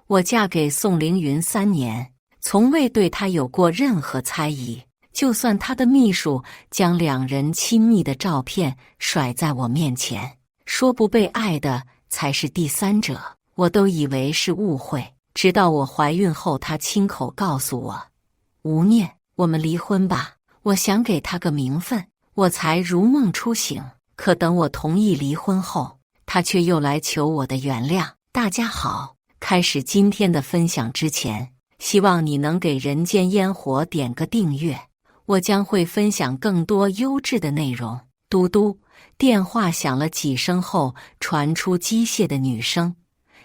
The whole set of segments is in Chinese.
我嫁给宋凌云3年，从未对他有过任何猜疑。就算他的秘书将2人亲密的照片甩在我面前，说不被爱的才是第三者，我都以为是误会。直到我怀孕后，他亲口告诉我：“吴念，我们离婚吧，我想给他个名分。”我才如梦初醒。可等我同意离婚后，他却又来求我的原谅。大家好，开始今天的分享之前，希望你能给人间烟火点个订阅，我将会分享更多优质的内容。嘟嘟，电话响了几声后，传出机械的女声：“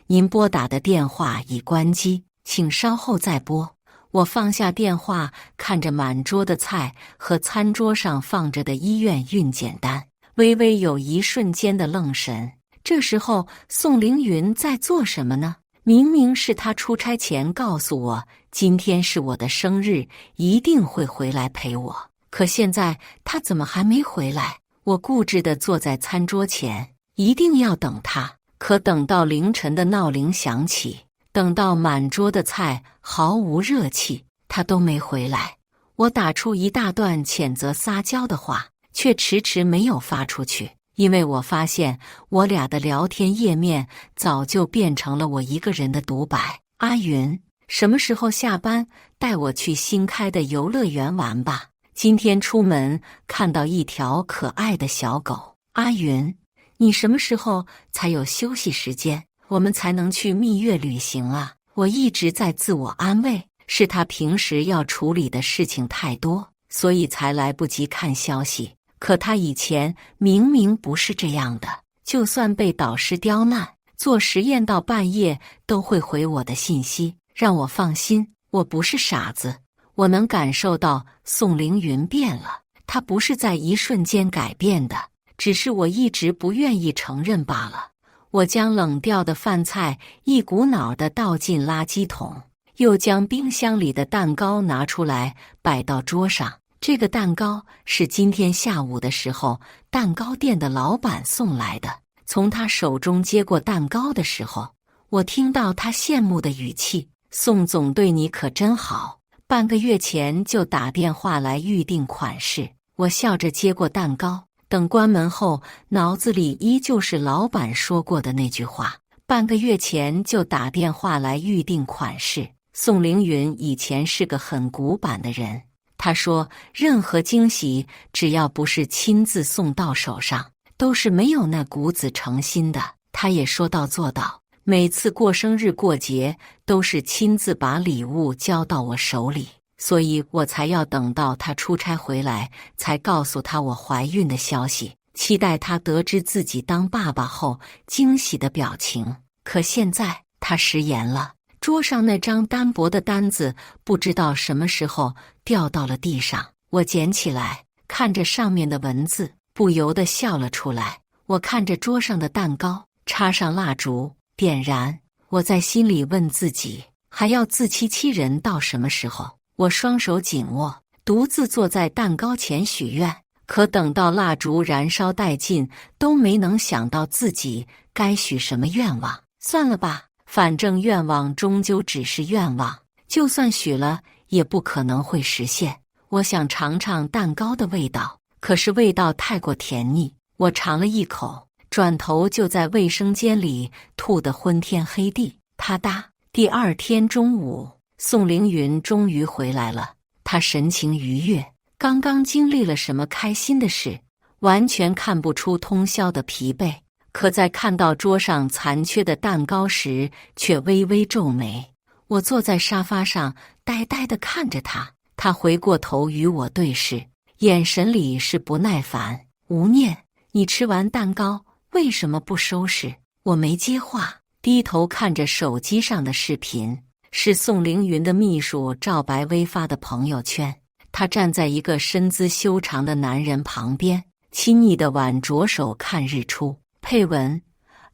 您拨打的电话已关机，请稍后再拨。”我放下电话，看着满桌的菜和餐桌上放着的医院孕检单，微微有一瞬间的愣神。这时候，宋凌云在做什么呢？明明是他出差前告诉我，今天是我的生日，一定会回来陪我。可现在他怎么还没回来？我固执地坐在餐桌前，一定要等他。可等到凌晨的闹铃响起，等到满桌的菜毫无热气，他都没回来。我打出一大段谴责撒娇的话，却迟迟没有发出去，因为我发现我俩的聊天页面早就变成了我一个人的独白。阿云，什么时候下班？带我去新开的游乐园玩吧。今天出门看到一条可爱的小狗。阿云，你什么时候才有休息时间？我们才能去蜜月旅行啊！我一直在自我安慰，是他平时要处理的事情太多，所以才来不及看消息。可他以前明明不是这样的，就算被导师刁难，做实验到半夜都会回我的信息，让我放心。我不是傻子，我能感受到宋凌云变了，他不是在一瞬间改变的，只是我一直不愿意承认罢了。我将冷掉的饭菜一股脑地倒进垃圾桶，又将冰箱里的蛋糕拿出来摆到桌上。这个蛋糕是今天下午的时候蛋糕店的老板送来的。从他手中接过蛋糕的时候，我听到他羡慕的语气：“宋总对你可真好，半个月前就打电话来预定款式。”我笑着接过蛋糕。等关门后，脑子里依旧是老板说过的那句话：半个月前就打电话来预定款式。宋凌云以前是个很古板的人，他说任何惊喜只要不是亲自送到手上，都是没有那股子诚心的。他也说到做到，每次过生日过节都是亲自把礼物交到我手里。所以我才要等到他出差回来，才告诉他我怀孕的消息，期待他得知自己当爸爸后惊喜的表情。可现在他食言了，桌上那张单薄的单子不知道什么时候掉到了地上，我捡起来，看着上面的文字，不由得笑了出来。我看着桌上的蛋糕，插上蜡烛，点燃。我在心里问自己，还要自欺欺人到什么时候？我双手紧握，独自坐在蛋糕前许愿。可等到蜡烛燃烧殆尽，都没能想到自己该许什么愿望。算了吧，反正愿望终究只是愿望，就算许了，也不可能会实现。我想尝尝蛋糕的味道，可是味道太过甜腻。我尝了一口，转头就在卫生间里吐得昏天黑地。啪嗒！第二天中午，宋凌云终于回来了，他神情愉悦，刚刚经历了什么开心的事，完全看不出通宵的疲惫。可在看到桌上残缺的蛋糕时，却微微皱眉。我坐在沙发上，呆呆地看着他，他回过头与我对视，眼神里是不耐烦。吴念，你吃完蛋糕为什么不收拾？我没接话，低头看着手机上的视频。是宋凌云的秘书赵白薇发的朋友圈，他站在一个身姿修长的男人旁边，亲昵地挽着手看日出。配文：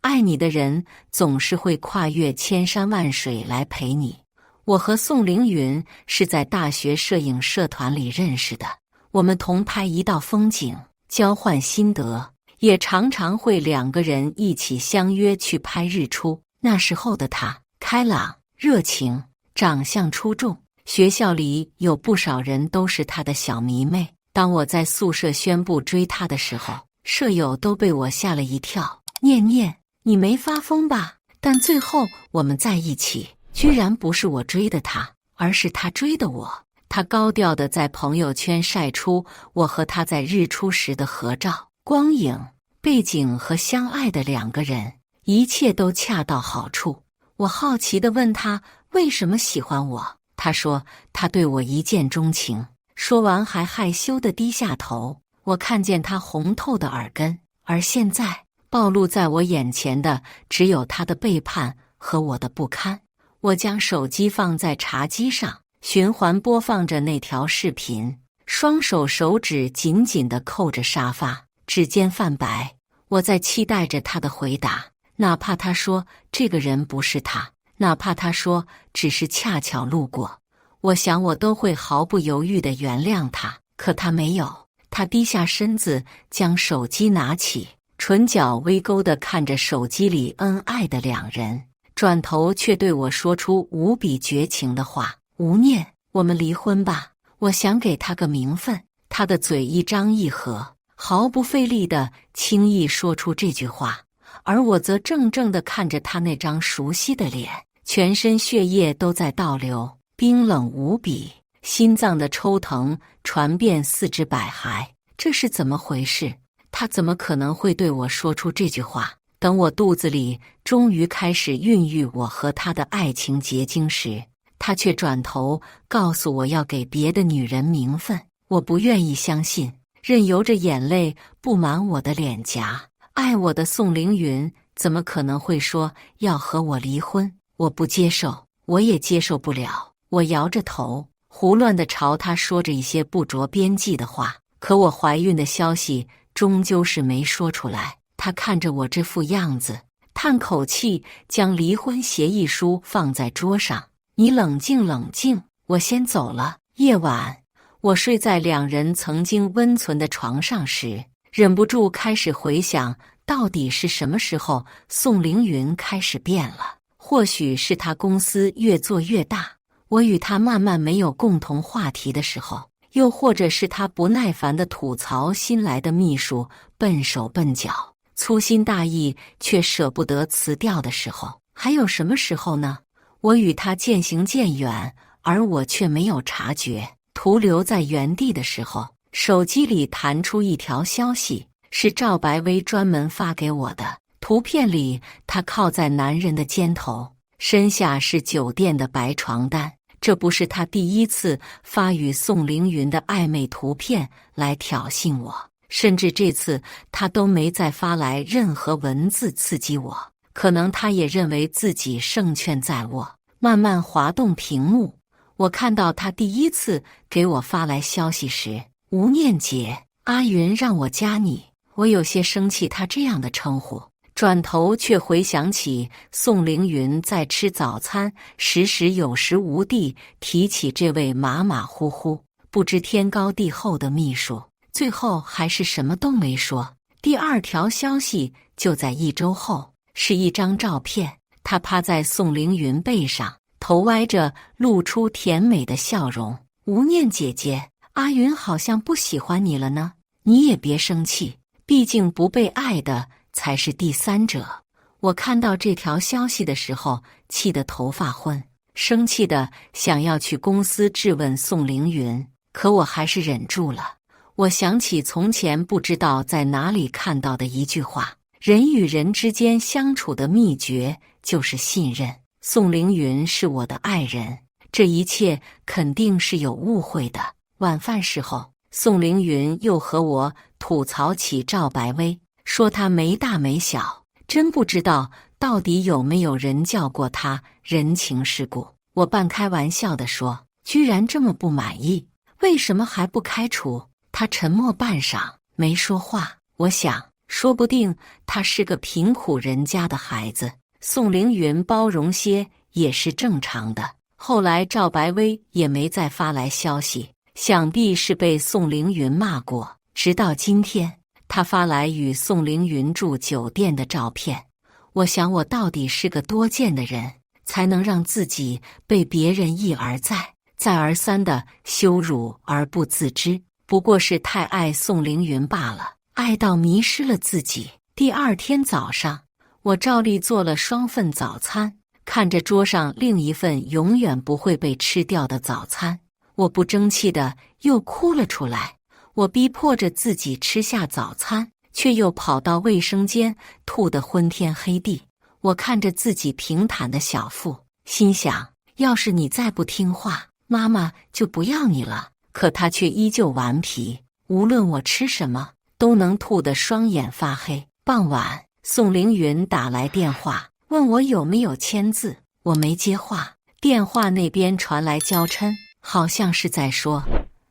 爱你的人总是会跨越千山万水来陪你。我和宋凌云是在大学摄影社团里认识的，我们同拍一道风景，交换心得，也常常会2个人一起相约去拍日出。那时候的他开朗、热情，长相出众，学校里有不少人都是他的小迷妹。当我在宿舍宣布追他的时候，舍友都被我吓了一跳。念念，你没发疯吧？但最后我们在一起，居然不是我追的他，而是他追的我。他高调地在朋友圈晒出我和他在日出时的合照，光影、背景和相爱的两个人，一切都恰到好处。我好奇地问他为什么喜欢我，他说他对我一见钟情。说完还害羞地低下头，我看见他红透的耳根，而现在暴露在我眼前的只有他的背叛和我的不堪。我将手机放在茶几上，循环播放着那条视频，双手指紧紧地扣着沙发，指尖泛白。我在期待着他的回答，哪怕他说这个人不是他，哪怕他说只是恰巧路过，我想我都会毫不犹豫地原谅他。可他没有，他低下身子将手机拿起，唇角微勾地看着手机里恩爱的两人，转头却对我说出无比绝情的话：吴念，我们离婚吧。我想给他个名分。他的嘴一张一合，毫不费力地轻易说出这句话，而我则怔怔地看着他那张熟悉的脸，全身血液都在倒流，冰冷无比，心脏的抽疼传遍四肢百骸。这是怎么回事？他怎么可能会对我说出这句话？等我肚子里终于开始孕育我和他的爱情结晶时，他却转头告诉我要给别的女人名分。我不愿意相信，任由着眼泪布满我的脸颊。爱我的宋凌云怎么可能会说要和我离婚？我不接受，我也接受不了。我摇着头，胡乱地朝他说着一些不着边际的话，可我怀孕的消息终究是没说出来。他看着我这副样子，叹口气，将离婚协议书放在桌上。你冷静冷静，我先走了。夜晚，我睡在两人曾经温存的床上时，忍不住开始回想，到底是什么时候宋凌云开始变了？或许是他公司越做越大，我与他慢慢没有共同话题的时候，又或者是他不耐烦地吐槽新来的秘书笨手笨脚，粗心大意却舍不得辞掉的时候。还有什么时候呢？我与他渐行渐远，而我却没有察觉。徒留在原地的时候，手机里弹出一条消息，是赵白薇专门发给我的。图片里，她靠在男人的肩头，身下是酒店的白床单。这不是她第一次发与宋凌云的暧昧图片来挑衅我，甚至这次她都没再发来任何文字刺激我。可能她也认为自己胜券在握。慢慢滑动屏幕，我看到他第一次给我发来消息时，吴念姐，阿云让我加你。我有些生气他这样的称呼，转头却回想起宋凌云在吃早餐时有时无地提起这位马马虎虎不知天高地厚的秘书，最后还是什么都没说。第二条消息就在1周后，是一张照片，他趴在宋凌云背上，头歪着，露出甜美的笑容。吴念姐姐，阿云好像不喜欢你了呢，你也别生气，毕竟不被爱的才是第三者。我看到这条消息的时候，气得头发昏，生气的想要去公司质问宋凌云，可我还是忍住了。我想起从前不知道在哪里看到的一句话，人与人之间相处的秘诀就是信任。宋凌云是我的爱人，这一切肯定是有误会的。晚饭时候，宋凌云又和我吐槽起赵白薇，说她没大没小，真不知道到底有没有人叫过她人情世故。我半开玩笑地说，居然这么不满意，为什么还不开除？他沉默半晌，没说话。我想，说不定他是个贫苦人家的孩子，宋凌云包容些也是正常的。后来赵白薇也没再发来消息，想必是被宋凌云骂过。直到今天，他发来与宋凌云住酒店的照片。我想我到底是个多贱的人，才能让自己被别人一而再、再而三的羞辱而不自知。不过是太爱宋凌云罢了，爱到迷失了自己。第二天早上，我照例做了双份早餐，看着桌上另一份永远不会被吃掉的早餐，我不争气的又哭了出来。我逼迫着自己吃下早餐，却又跑到卫生间吐得昏天黑地。我看着自己平坦的小腹，心想，要是你再不听话，妈妈就不要你了。可他却依旧顽皮，无论我吃什么，都能吐得双眼发黑。傍晚，宋凌云打来电话，问我有没有签字，我没接话。电话那边传来娇嗔，好像是在说：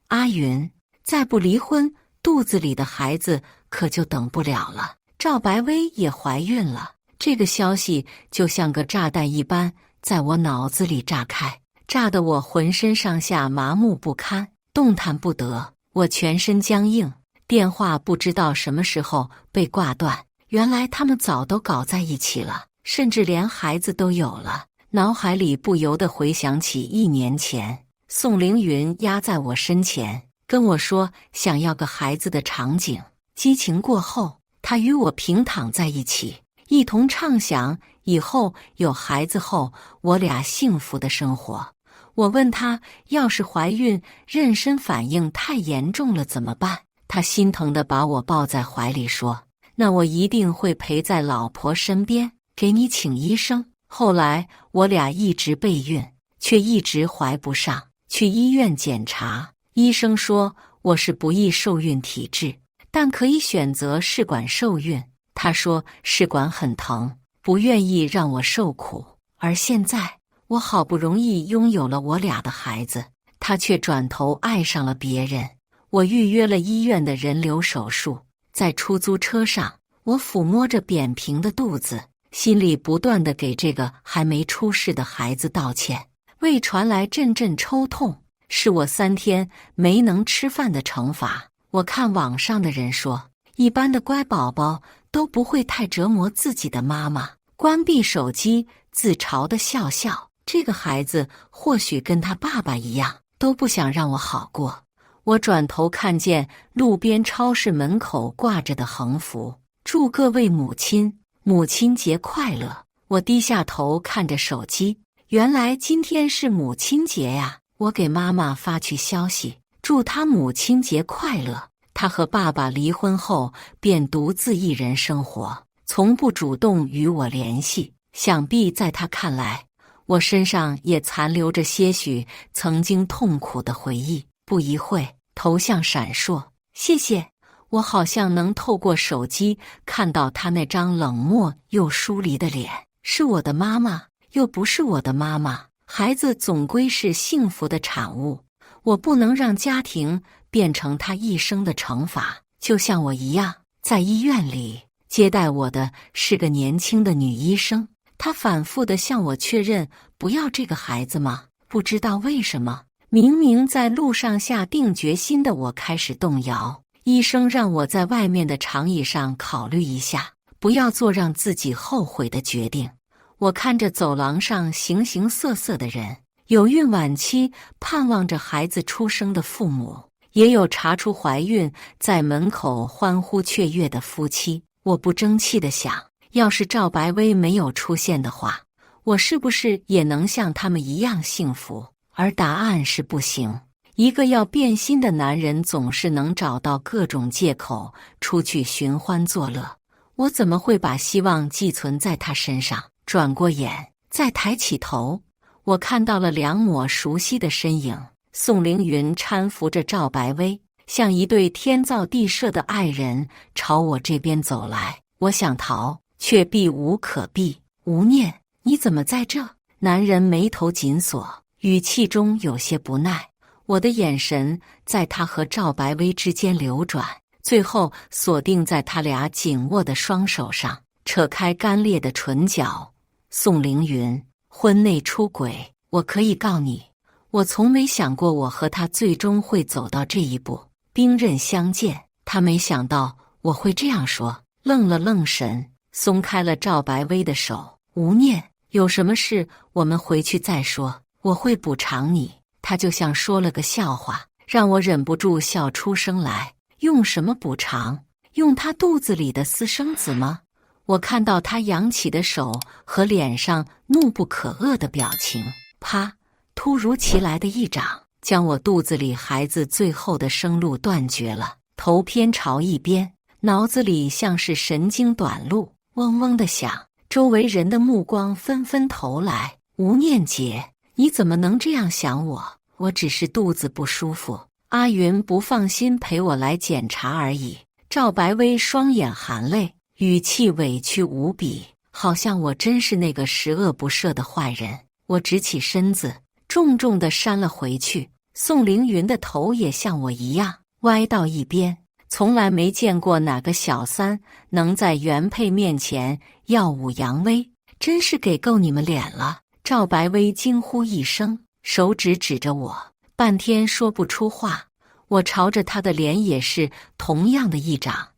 阿云，再不离婚，肚子里的孩子可就等不了了。赵白薇也怀孕了。这个消息就像个炸弹一般在我脑子里炸开，炸得我浑身上下麻木不堪，动弹不得。我全身僵硬，电话不知道什么时候被挂断。原来他们早都搞在一起了，甚至连孩子都有了。脑海里不由得回想起1年前，宋凌云压在我身前，跟我说想要个孩子的场景。激情过后，他与我平躺在一起，一同畅想以后有孩子后我俩幸福的生活。我问他，要是怀孕妊娠反应太严重了怎么办？他心疼地把我抱在怀里说，那我一定会陪在老婆身边，给你请医生。后来我俩一直备孕，却一直怀不上，去医院检查，医生说我是不易受孕体质，但可以选择试管受孕。他说试管很疼，不愿意让我受苦。而现在我好不容易拥有了我俩的孩子，他却转头爱上了别人。我预约了医院的人流手术，在出租车上，我抚摸着扁平的肚子，心里不断地给这个还没出世的孩子道歉。胃传来阵阵抽痛，是我3天没能吃饭的惩罚。我看网上的人说，一般的乖宝宝都不会太折磨自己的妈妈，关闭手机，自嘲地笑笑。这个孩子或许跟他爸爸一样，都不想让我好过。我转头看见路边超市门口挂着的横幅，祝各位母亲母亲节快乐。我低下头看着手机，原来今天是母亲节呀！我给妈妈发去消息，祝她母亲节快乐。她和爸爸离婚后便独自一人生活，从不主动与我联系。想必在她看来，我身上也残留着些许曾经痛苦的回忆。不一会，头像闪烁，谢谢。我好像能透过手机看到她那张冷漠又疏离的脸，是我的妈妈，又不是我的妈妈。孩子总归是幸福的产物，我不能让家庭变成他一生的惩罚。就像我一样，在医院里接待我的是个年轻的女医生，她反复地向我确认不要这个孩子吗？不知道为什么，明明在路上下定决心的我开始动摇。医生让我在外面的长椅上考虑一下，不要做让自己后悔的决定。我看着走廊上形形色色的人，有孕晚期盼望着孩子出生的父母，也有查出怀孕在门口欢呼雀跃的夫妻。我不争气地想，要是赵白薇没有出现的话，我是不是也能像他们一样幸福？而答案是不行。一个要变心的男人总是能找到各种借口出去寻欢作乐，我怎么会把希望寄存在他身上？转过眼，再抬起头，我看到了2抹熟悉的身影。宋凌云搀扶着赵白薇，像一对天造地设的爱人朝我这边走来。我想逃，却避无可避。无念，你怎么在这？男人眉头紧锁，语气中有些不耐。我的眼神在他和赵白薇之间流转，最后锁定在他俩紧握的双手上，扯开干裂的唇角。宋凌云，婚内出轨，我可以告你。我从没想过我和他最终会走到这一步，兵刃相见。他没想到我会这样说，愣了愣神，松开了赵白薇的手。无念，有什么事我们回去再说，我会补偿你。他就像说了个笑话，让我忍不住笑出声来。用什么补偿？用他肚子里的私生子吗？我看到他扬起的手和脸上怒不可遏的表情，啪！突如其来的一掌，将我肚子里孩子最后的生路断绝了。头偏朝一边，脑子里像是神经短路，嗡嗡的响。周围人的目光纷纷投来。吴念姐，你怎么能这样想我？我只是肚子不舒服，阿云不放心陪我来检查而已。赵白薇双眼含泪，语气委屈无比，好像我真是那个十恶不赦的坏人。我直起身子，重重地扇了回去。宋凌云的头也像我一样歪到一边，从来没见过哪个小三能在原配面前耀武扬威，真是给够你们脸了。赵白薇惊呼一声，手指指着我，半天说不出话。我朝着他的脸也是同样的一掌。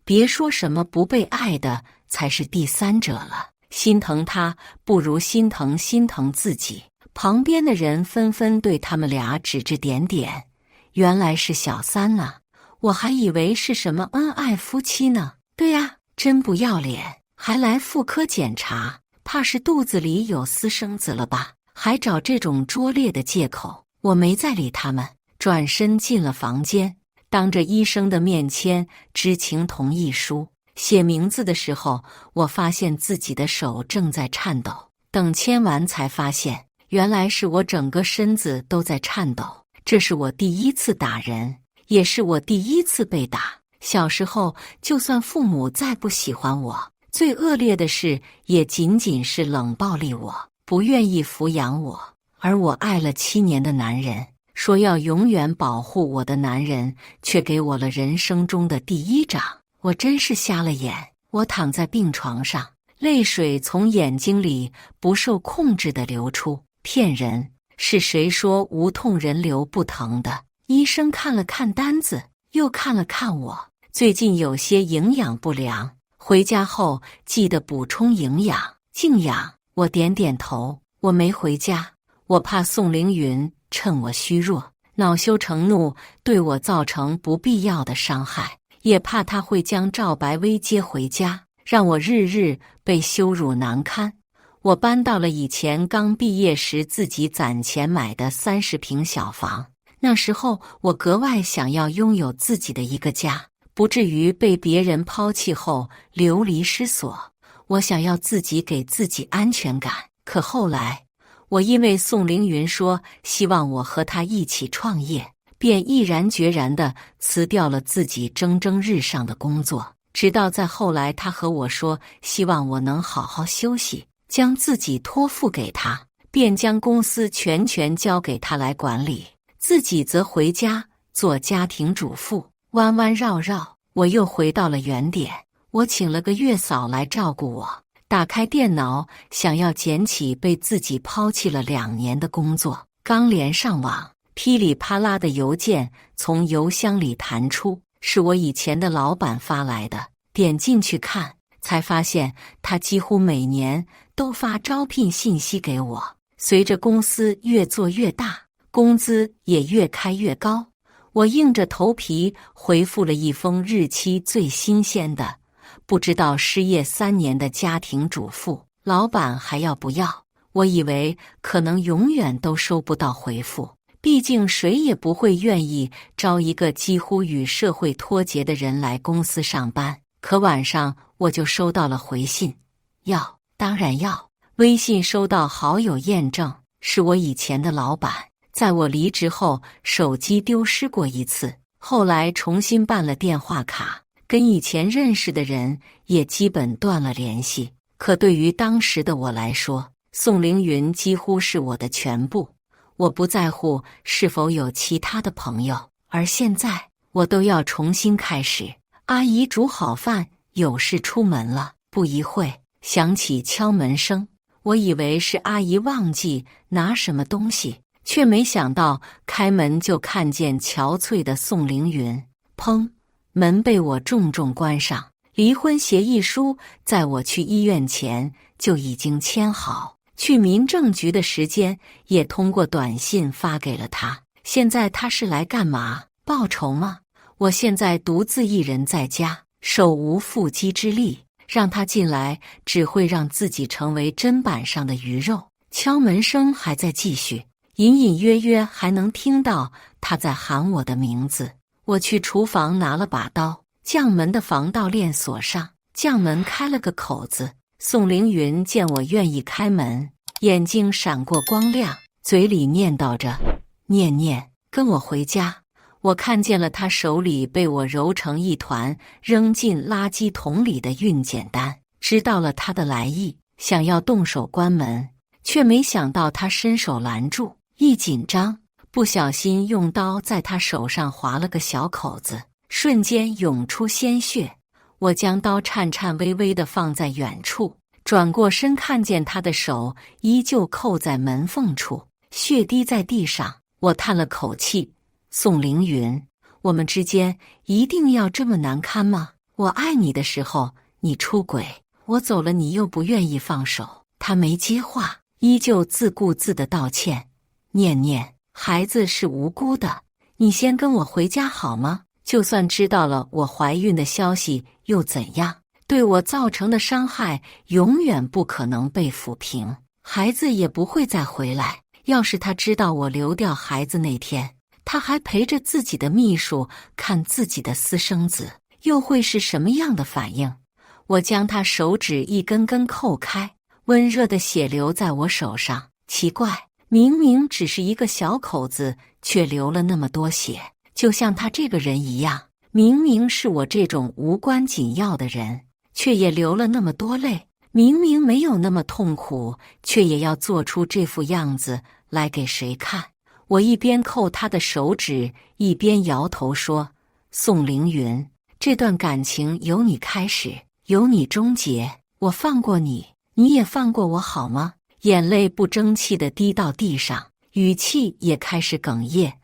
别说什么不被爱的才是第三者了，心疼他不如心疼自己。旁边的人纷纷对他们俩指指点点，原来是小三啊，我还以为是什么恩爱夫妻呢。对呀，真不要脸，还来妇科检查，怕是肚子里有私生子了吧？还找这种拙劣的借口。我没再理他们，转身进了房间，当着医生的面签知情同意书。写名字的时候，我发现自己的手正在颤抖，等签完才发现，原来是我整个身子都在颤抖。这是我第一次打人，也是我第一次被打。小时候，就算父母再不喜欢我，最恶劣的事也仅仅是冷暴力我，不愿意抚养我。而我爱了7年的男人，说要永远保护我的男人，却给我了人生中的第一掌。我真是瞎了眼。我躺在病床上，泪水从眼睛里不受控制地流出。骗人！是谁说无痛人流不疼的？医生看了看单子，又看了看我，最近有些营养不良，回家后记得补充营养、静养。我点点头，我没回家，我怕宋凌云趁我虚弱，恼羞成怒，对我造成不必要的伤害，也怕他会将赵白薇接回家，让我日日被羞辱难堪。我搬到了以前刚毕业时自己攒钱买的30平小房，那时候我格外想要拥有自己的一个家，不至于被别人抛弃后流离失所。我想要自己给自己安全感。可后来，我因为宋凌云说希望我和他一起创业，便毅然决然地辞掉了自己蒸蒸日上的工作。直到在后来，他和我说希望我能好好休息，将自己托付给他，便将公司全权交给他来管理，自己则回家做家庭主妇。弯弯绕绕，我又回到了原点。我请了个月嫂来照顾我，打开电脑，想要捡起被自己抛弃了2年的工作。刚连上网，噼里啪啦的邮件从邮箱里弹出，是我以前的老板发来的。点进去看，才发现他几乎每年都发招聘信息给我。随着公司越做越大，工资也越开越高，我硬着头皮回复了一封日期最新鲜的不知道失业3年的家庭主妇。老板还要不要？我以为可能永远都收不到回复，毕竟谁也不会愿意招一个几乎与社会脱节的人来公司上班。可晚上我就收到了回信，要，当然要。微信收到好友验证，是我以前的老板，在我离职后手机丢失过一次，后来重新办了电话卡，跟以前认识的人也基本断了联系。可对于当时的我来说，宋凌云几乎是我的全部，我不在乎是否有其他的朋友。而现在我都要重新开始。阿姨煮好饭，有事出门了。不一会，响起敲门声，我以为是阿姨忘记拿什么东西，却没想到开门就看见憔悴的宋凌云。砰！门被我重重关上。离婚协议书在我去医院前就已经签好，去民政局的时间也通过短信发给了他。现在他是来干嘛？报仇吗？我现在独自一人在家，手无缚鸡之力，让他进来只会让自己成为砧板上的鱼肉。敲门声还在继续，隐隐约约还能听到他在喊我的名字。我去厨房拿了把刀，将门的防盗链锁上，将门开了个口子。宋凌云见我愿意开门，眼睛闪过光亮，嘴里念叨着：“念念，跟我回家。”我看见了他手里被我揉成一团扔进垃圾桶里的孕检单，知道了他的来意，想要动手关门，却没想到他伸手拦住，一紧张，不小心用刀在他手上划了个小口子，瞬间涌出鲜血。我将刀颤颤巍巍地放在远处，转过身看见他的手依旧扣在门缝处，血滴在地上。我叹了口气：“宋凌云，我们之间一定要这么难堪吗？我爱你的时候你出轨，我走了你又不愿意放手。”他没接话，依旧自顾自地道歉：“念念，孩子是无辜的，你先跟我回家好吗？就算知道了我怀孕的消息又怎样？对我造成的伤害永远不可能被抚平，孩子也不会再回来。要是他知道我流掉孩子那天，他还陪着自己的秘书看自己的私生子，又会是什么样的反应？”我将他手指一根根扣开，温热的血流在我手上。奇怪，明明只是一个小口子，却流了那么多血，就像他这个人一样，明明是我这种无关紧要的人，却也流了那么多泪。明明没有那么痛苦，却也要做出这副样子来给谁看？我一边扣他的手指，一边摇头说：“宋凌云，这段感情由你开始，由你终结。我放过你，你也放过我好吗？”眼泪不争气地滴到地上，语气也开始哽咽。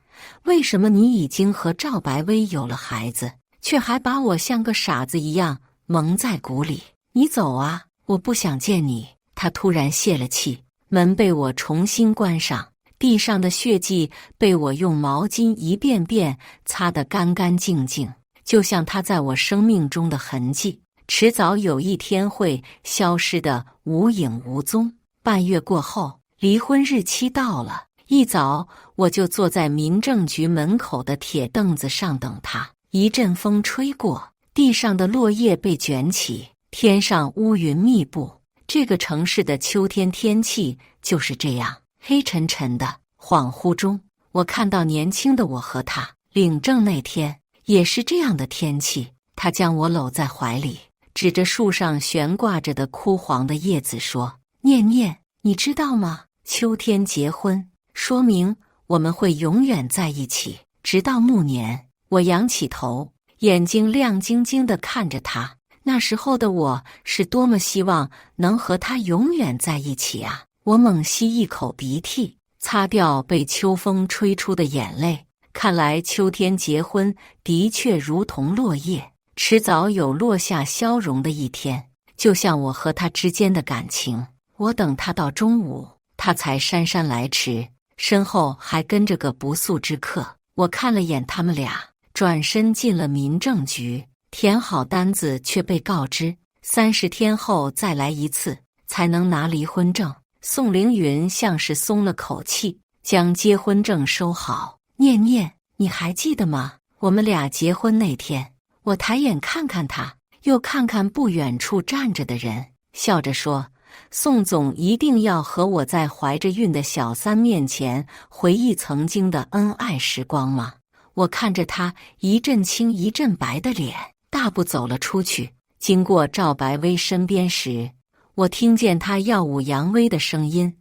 为什么你已经和赵白薇有了孩子，却还把我像个傻子一样蒙在鼓里？你走啊，我不想见你。他突然泄了气，门被我重新关上，地上的血迹被我用毛巾一遍遍擦得干干净净，就像他在我生命中的痕迹，迟早有一天会消失得无影无踪。半月过后，离婚日期到了，一早我就坐在民政局门口的铁凳子上等他。一阵风吹过，地上的落叶被卷起，天上乌云密布。这个城市的秋天天气就是这样，黑沉沉的。恍惚中，我看到年轻的我和他领证那天也是这样的天气。他将我搂在怀里，指着树上悬挂着的枯黄的叶子说：“念念，你知道吗？秋天结婚，说明我们会永远在一起，直到暮年。”我仰起头，眼睛亮晶晶地看着他。那时候的我是多么希望能和他永远在一起啊！我猛吸一口鼻涕，擦掉被秋风吹出的眼泪。看来秋天结婚的确如同落叶，迟早有落下消融的一天。就像我和他之间的感情，我等他到中午，他才姗姗来迟，身后还跟着个不速之客。我看了眼他们俩，转身进了民政局，填好单子，却被告知30天后再来一次，才能拿离婚证。宋凌云像是松了口气，将结婚证收好。念念，你还记得吗？我们俩结婚那天。我抬眼看看他，又看看不远处站着的人，笑着说：“宋总一定要和我在怀着孕的小三面前回忆曾经的恩爱时光吗？”我看着他一阵青一阵白的脸，大步走了出去。经过赵白薇身边时，我听见他耀武扬威的声音：“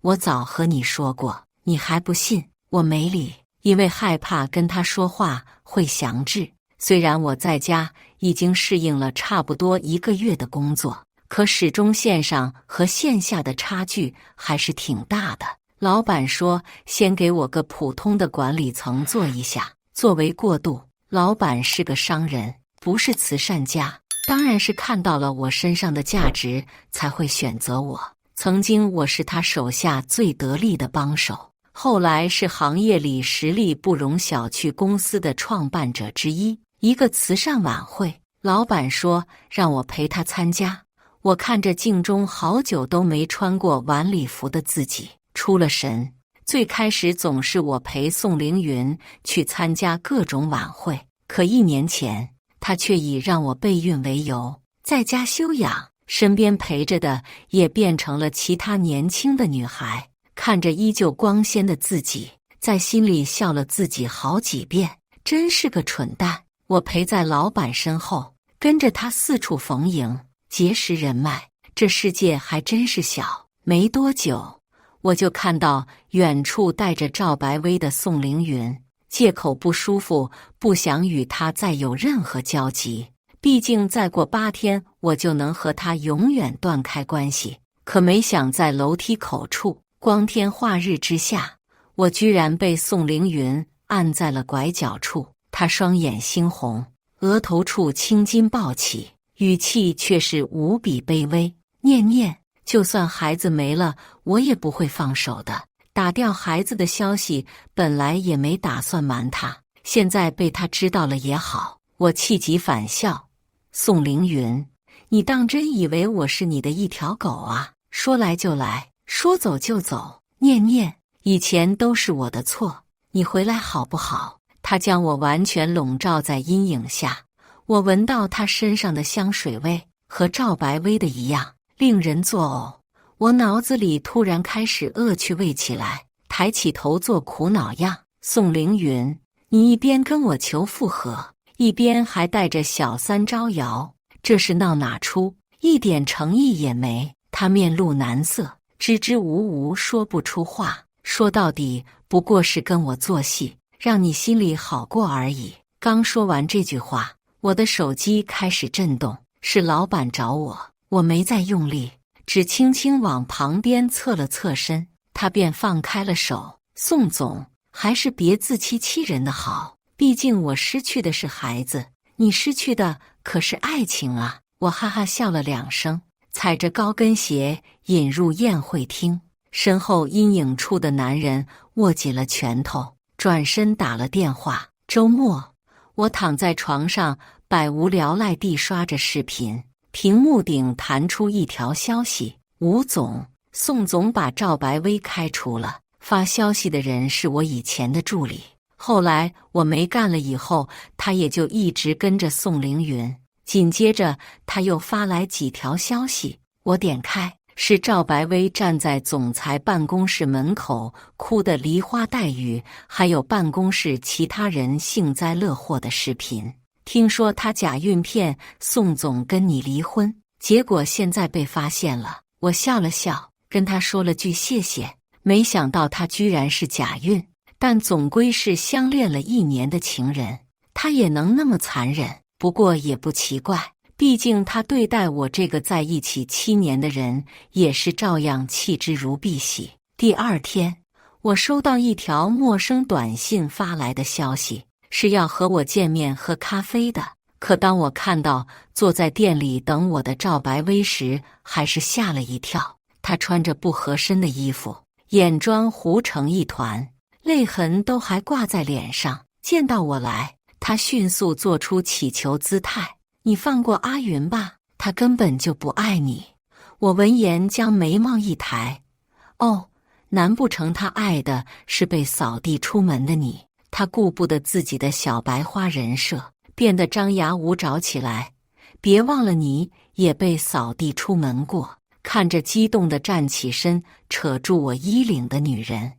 我早和你说过，你还不信。”我没理，因为害怕跟他说话会详致。虽然我在家已经适应了差不多1个月的工作，可始终线上和线下的差距还是挺大的。老板说先给我个普通的管理层做一下，作为过渡。老板是个商人，不是慈善家，当然是看到了我身上的价值才会选择我。曾经我是他手下最得力的帮手，后来是行业里实力不容小觑公司的创办者之一。一个慈善晚会，老板说让我陪他参加，我看着镜中好久都没穿过晚礼服的自己，出了神。最开始总是我陪宋凌云去参加各种晚会，可1年前，他却以让我备孕为由，在家休养，身边陪着的也变成了其他年轻的女孩。看着依旧光鲜的自己，在心里笑了自己好几遍，真是个蠢蛋。我陪在老板身后，跟着他四处逢迎，结识人脉。这世界还真是小。没多久，我就看到远处带着赵白薇的宋凌云，借口不舒服，不想与他再有任何交集。毕竟再过8天，我就能和他永远断开关系。可没想在楼梯口处，光天化日之下，我居然被宋凌云按在了拐角处。他双眼猩红，额头处青筋暴起，语气却是无比卑微。念念，就算孩子没了，我也不会放手的。打掉孩子的消息，本来也没打算瞒他，现在被他知道了也好。我气急反笑。宋凌云，你当真以为我是你的一条狗啊？说来就来，说走就走。念念，以前都是我的错，你回来好不好？他将我完全笼罩在阴影下，我闻到他身上的香水味，和赵白薇的一样，令人作呕。我脑子里突然开始恶趣味起来，抬起头做苦恼样。宋凌云，你一边跟我求复合，一边还带着小三招摇，这是闹哪出？一点诚意也没。他面露难色，支支吾吾说不出话，说到底不过是跟我做戏，让你心里好过而已。刚说完这句话，我的手机开始震动，是老板找我。我没再用力，只轻轻往旁边侧了侧身，他便放开了手。宋总，还是别自欺欺人的好，毕竟我失去的是孩子，你失去的可是爱情啊。我哈哈笑了2声，踩着高跟鞋引入宴会厅，身后阴影处的男人握紧了拳头，转身打了电话。周末，我躺在床上百无聊赖地刷着视频，屏幕顶弹出一条消息：吴总，宋总把赵白薇开除了。发消息的人是我以前的助理，后来我没干了以后，他也就一直跟着宋凌云。紧接着他又发来几条消息，我点开，是赵白薇站在总裁办公室门口哭得梨花带雨，还有办公室其他人幸灾乐祸的视频。听说他假孕骗宋总跟你离婚，结果现在被发现了。我笑了笑，跟他说了句谢谢，没想到他居然是假孕，但总归是相恋了1年的情人，他也能那么残忍。不过也不奇怪，毕竟他对待我这个在一起7年的人，也是照样弃之如敝屣。第2天，我收到一条陌生短信发来的消息，是要和我见面喝咖啡的。可当我看到坐在店里等我的赵白薇时，还是吓了一跳。她穿着不合身的衣服，眼妆糊成一团，泪痕都还挂在脸上。见到我来，她迅速做出乞求姿态：“你放过阿云吧，她根本就不爱你。”我闻言将眉毛一抬：“哦，难不成她爱的是被扫地出门的你？”她顾不得自己的小白花人设，变得张牙舞爪起来。别忘了你也被扫地出门过。看着激动地站起身扯住我衣领的女人，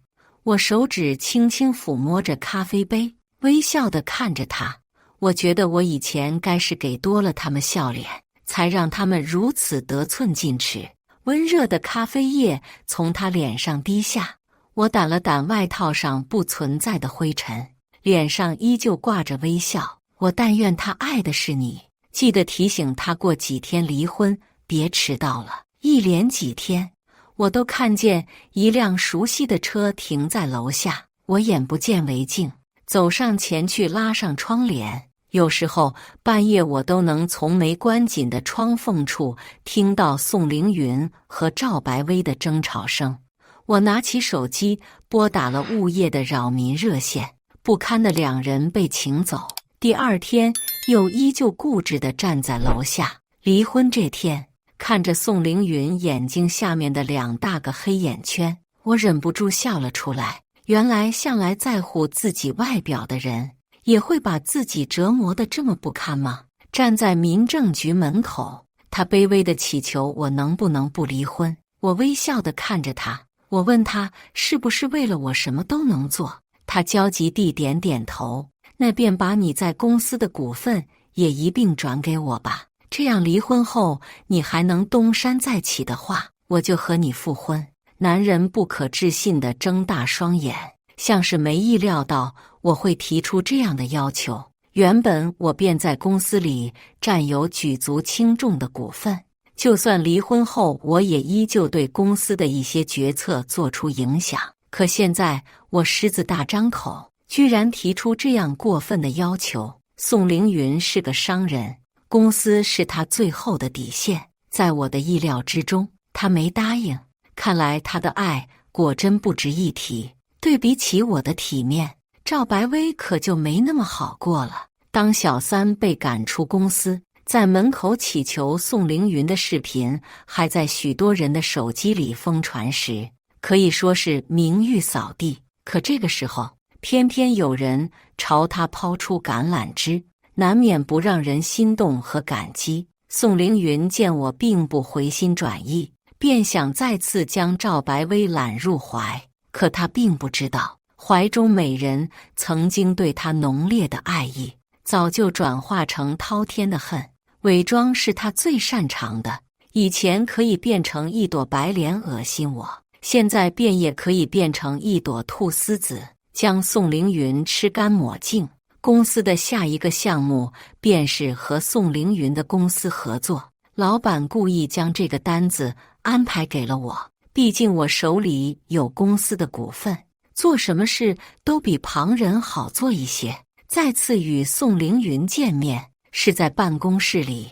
我手指轻轻抚摸着咖啡杯，微笑地看着她。我觉得我以前该是给多了他们笑脸，才让他们如此得寸进尺。温热的咖啡液从她脸上滴下，我掸了掸外套上不存在的灰尘，脸上依旧挂着微笑。我但愿他爱的是你，记得提醒他过几天离婚，别迟到了。一连几天，我都看见一辆熟悉的车停在楼下，我眼不见为净，走上前去拉上窗帘，有时候半夜我都能从没关紧的窗缝处听到宋凌云和赵白薇的争吵声。我拿起手机拨打了物业的扰民热线，不堪的两人被请走。第二天又依旧固执地站在楼下。离婚这天，看着宋凌云眼睛下面的2大个黑眼圈，我忍不住笑了出来。原来向来在乎自己外表的人，也会把自己折磨得这么不堪吗？站在民政局门口，他卑微地祈求我能不能不离婚。我微笑地看着他，我问他是不是为了我什么都能做。他焦急地点点头。那便把你在公司的股份也一并转给我吧，这样离婚后你还能东山再起的话，我就和你复婚。男人不可置信地睁大双眼，像是没意料到我会提出这样的要求。原本我便在公司里占有举足轻重的股份，就算离婚后我也依旧对公司的一些决策做出影响。可现在我狮子大张口，居然提出这样过分的要求。宋凌云是个商人，公司是他最后的底线，在我的意料之中，他没答应。看来他的爱果真不值一提。对比起我的体面，赵白薇可就没那么好过了。当小三被赶出公司，在门口祈求宋凌云的视频还在许多人的手机里疯传时，可以说是名誉扫地。可这个时候，偏偏有人朝他抛出橄榄枝，难免不让人心动和感激。宋凌云见我并不回心转意，便想再次将赵白薇揽入怀，可他并不知道，怀中美人曾经对他浓烈的爱意，早就转化成滔天的恨。伪装是他最擅长的，以前可以变成一朵白莲恶心我，现在便也可以变成一朵菟丝子，将宋凌云吃干抹净。公司的下一个项目便是和宋凌云的公司合作，老板故意将这个单子安排给了我，毕竟我手里有公司的股份，做什么事都比旁人好做一些。再次与宋凌云见面是在办公室里，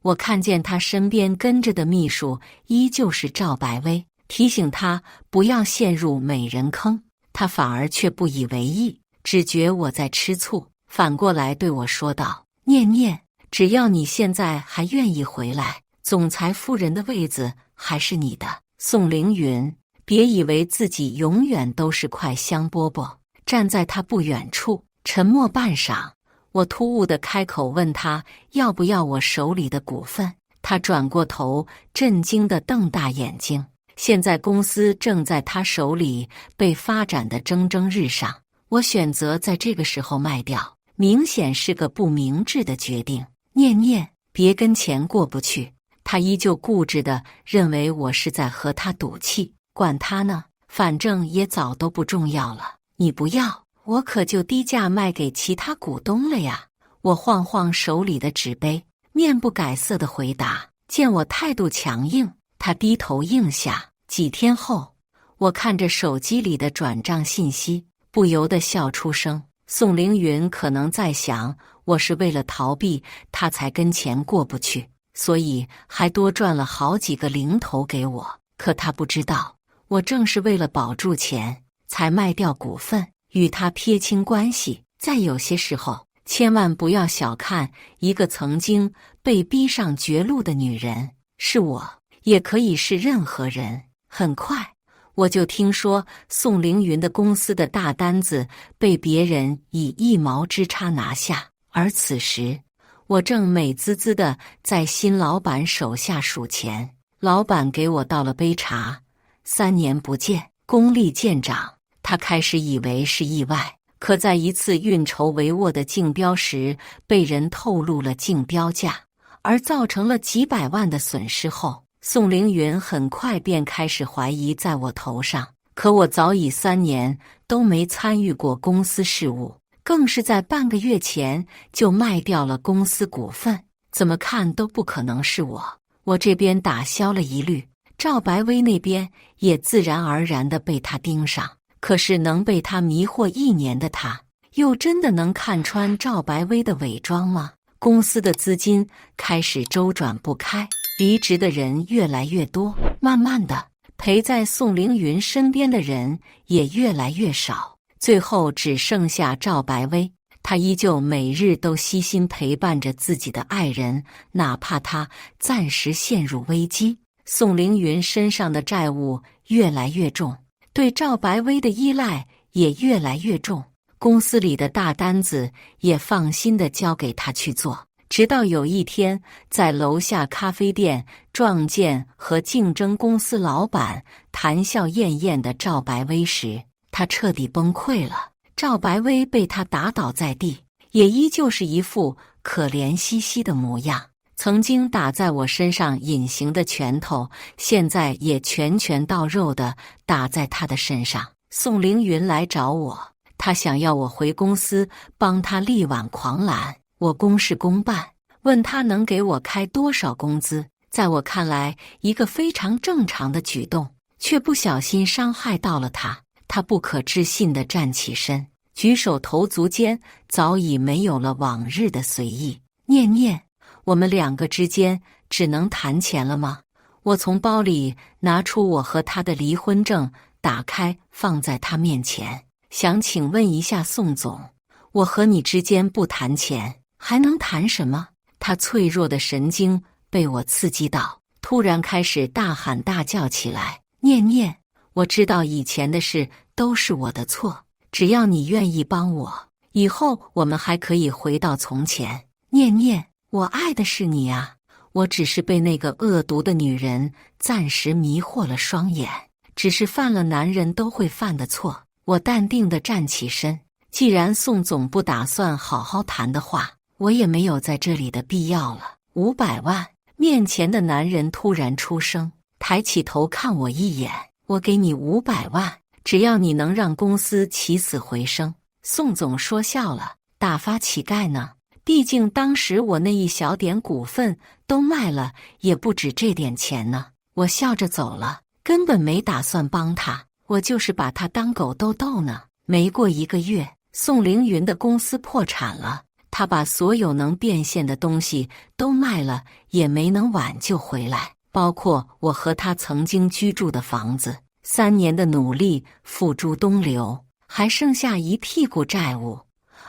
我看见他身边跟着的秘书依旧是赵白薇，提醒他不要陷入美人坑，他反而却不以为意，只觉我在吃醋，反过来对我说道：念念，只要你现在还愿意回来，总裁夫人的位子还是你的。宋凌云，别以为自己永远都是块香饽饽。站在他不远处，沉默半晌，我突兀地开口问他要不要我手里的股份。他转过头，震惊地瞪大眼睛。现在公司正在他手里被发展的蒸蒸日上，我选择在这个时候卖掉，明显是个不明智的决定。念念，别跟钱过不去。他依旧固执地认为我是在和他赌气，管他呢，反正也早都不重要了。你不要，我可就低价卖给其他股东了呀。我晃晃手里的纸杯，面不改色地回答。见我态度强硬，他低头应下。几天后，我看着手机里的转账信息，不由得笑出声。宋凌云可能在想，我是为了逃避他才跟钱过不去，所以还多赚了好几个零头给我。可他不知道，我正是为了保住钱，才卖掉股份，与他撇清关系。在有些时候，千万不要小看一个曾经被逼上绝路的女人，是我，也可以是任何人。很快，我就听说宋凌云的公司的大单子被别人以1毛之差拿下，而此时我正美滋滋地在新老板手下数钱。老板给我倒了杯茶，3年不见，功力见长。他开始以为是意外，可在一次运筹帷幄的竞标时，被人透露了竞标价，而造成了几百万的损失后，宋凌云很快便开始怀疑在我头上。可我早已3年都没参与过公司事务，更是在半个月前就卖掉了公司股份，怎么看都不可能是我。我这边打消了疑虑，赵白薇那边也自然而然地被他盯上。可是能被他迷惑1年的他，又真的能看穿赵白薇的伪装吗？公司的资金开始周转不开，离职的人越来越多，慢慢的，陪在宋凌云身边的人也越来越少，最后只剩下赵白薇。她依旧每日都悉心陪伴着自己的爱人，哪怕他暂时陷入危机。宋凌云身上的债务越来越重，对赵白薇的依赖也越来越重，公司里的大单子也放心地交给他去做。直到有一天，在楼下咖啡店撞见和竞争公司老板谈笑晏晏的赵白薇时，他彻底崩溃了。赵白薇被他打倒在地，也依旧是一副可怜兮兮的模样。曾经打在我身上隐形的拳头，现在也拳拳到肉地打在他的身上。宋凌云来找我，他想要我回公司帮他力挽狂澜，我公事公办，问他能给我开多少工资。在我看来，一个非常正常的举动，却不小心伤害到了他。他不可置信地站起身，举手投足间早已没有了往日的随意。念念，我们两个之间只能谈钱了吗？我从包里拿出我和他的离婚证，打开放在他面前，想请问一下宋总，我和你之间不谈钱，还能谈什么？他脆弱的神经被我刺激到，突然开始大喊大叫起来。念念，我知道以前的事都是我的错，只要你愿意帮我，以后我们还可以回到从前。念念，我爱的是你啊，我只是被那个恶毒的女人暂时迷惑了双眼，只是犯了男人都会犯的错。我淡定地站起身，既然宋总不打算好好谈的话，我也没有在这里的必要了。500万。面前的男人突然出声，抬起头看我一眼，我给你500万，只要你能让公司起死回生。宋总说笑了，打发乞丐呢？毕竟当时我那一小点股份都卖了，也不止这点钱呢。我笑着走了，根本没打算帮他，我就是把他当狗逗逗呢。没过1个月，宋凌云的公司破产了，他把所有能变现的东西都卖了，也没能挽救回来，包括我和他曾经居住的房子。3年的努力付诸东流，还剩下一屁股债务。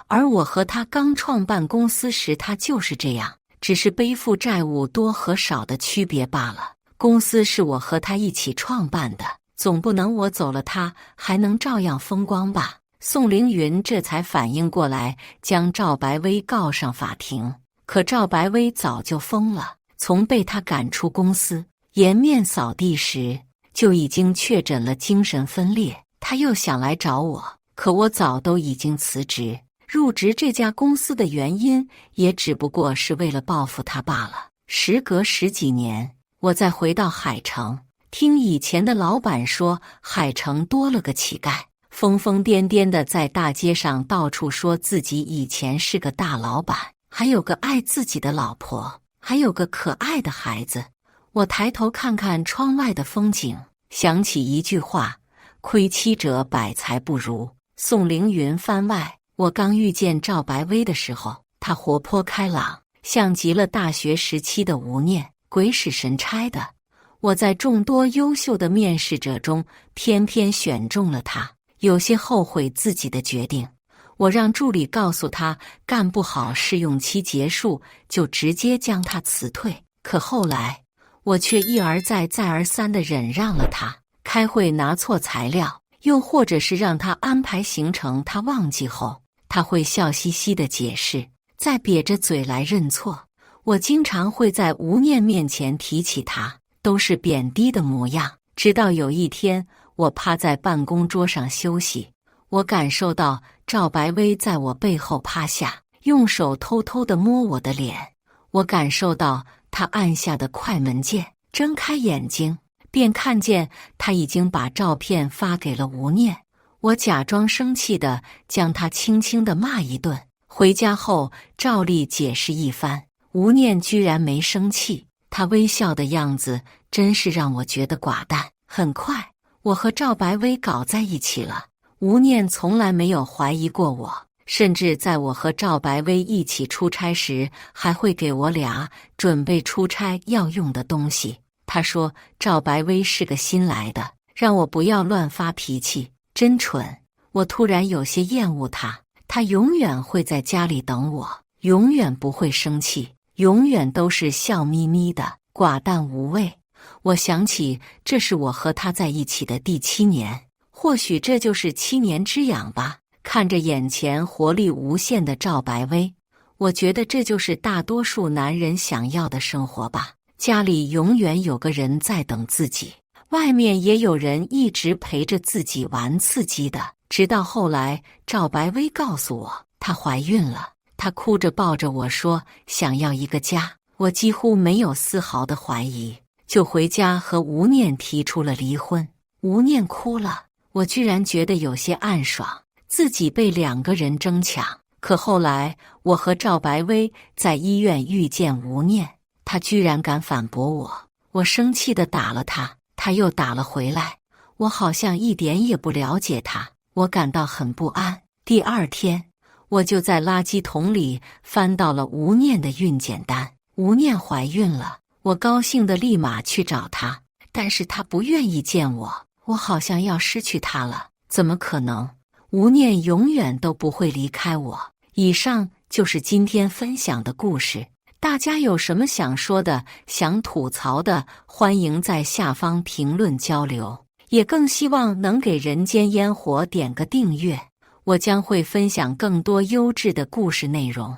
而我和他刚创办公司时，他就是这样，只是背负债务多和少的区别罢了。公司是我和他一起创办的，总不能我走了他还能照样风光吧？宋凌云这才反应过来，将赵白薇告上法庭。可赵白薇早就疯了，从被他赶出公司、颜面扫地时，就已经确诊了精神分裂。他又想来找我，可我早都已经辞职。入职这家公司的原因，也只不过是为了报复他罢了。时隔10几年，我再回到海城，听以前的老板说，海城多了个乞丐，疯疯癫癫的在大街上到处说自己以前是个大老板，还有个爱自己的老婆，还有个可爱的孩子。我抬头看看窗外的风景，想起一句话，亏妻者百财不如。宋凌云番外，我刚遇见赵白薇的时候，她活泼开朗，像极了大学时期的吴念，鬼使神差的，我在众多优秀的面试者中偏偏选中了她。有些后悔自己的决定，我让助理告诉他干不好试用期结束就直接将他辞退。可后来我却一而再再而三地忍让了他，开会拿错材料，又或者是让他安排行程他忘记后，他会笑嘻嘻地解释，再瘪着嘴来认错。我经常会在吴念面前提起他，都是贬低的模样。直到有一天，我趴在办公桌上休息，我感受到赵白薇在我背后趴下，用手偷偷地摸我的脸。我感受到他按下的快门键，睁开眼睛，便看见他已经把照片发给了吴念。我假装生气地将他轻轻地骂一顿，回家后照例解释一番。吴念居然没生气，他微笑的样子真是让我觉得寡淡。很快，我和赵白薇搞在一起了。吴念从来没有怀疑过我，甚至在我和赵白薇一起出差时，还会给我俩准备出差要用的东西。他说赵白薇是个新来的，让我不要乱发脾气，真蠢。我突然有些厌恶他，他永远会在家里等我，永远不会生气，永远都是笑眯眯的，寡淡无味。我想起这是我和他在一起的第7年，或许这就是7年之痒吧。看着眼前活力无限的赵白薇，我觉得这就是大多数男人想要的生活吧。家里永远有个人在等自己，外面也有人一直陪着自己玩刺激的。直到后来，赵白薇告诉我她怀孕了，她哭着抱着我说想要一个家。我几乎没有丝毫的怀疑，就回家和吴念提出了离婚。吴念哭了，我居然觉得有些暗爽，自己被2个人争抢。可后来我和赵白薇在医院遇见吴念，他居然敢反驳我，我生气地打了他，他又打了回来。我好像一点也不了解他，我感到很不安。第2天，我就在垃圾桶里翻到了吴念的孕检单，吴念怀孕了。我高兴地立马去找他，但是他不愿意见我，我好像要失去他了。怎么可能？吴念永远都不会离开我。以上就是今天分享的故事，大家有什么想说的、想吐槽的，欢迎在下方评论交流，也更希望能给人间烟火点个订阅，我将会分享更多优质的故事内容。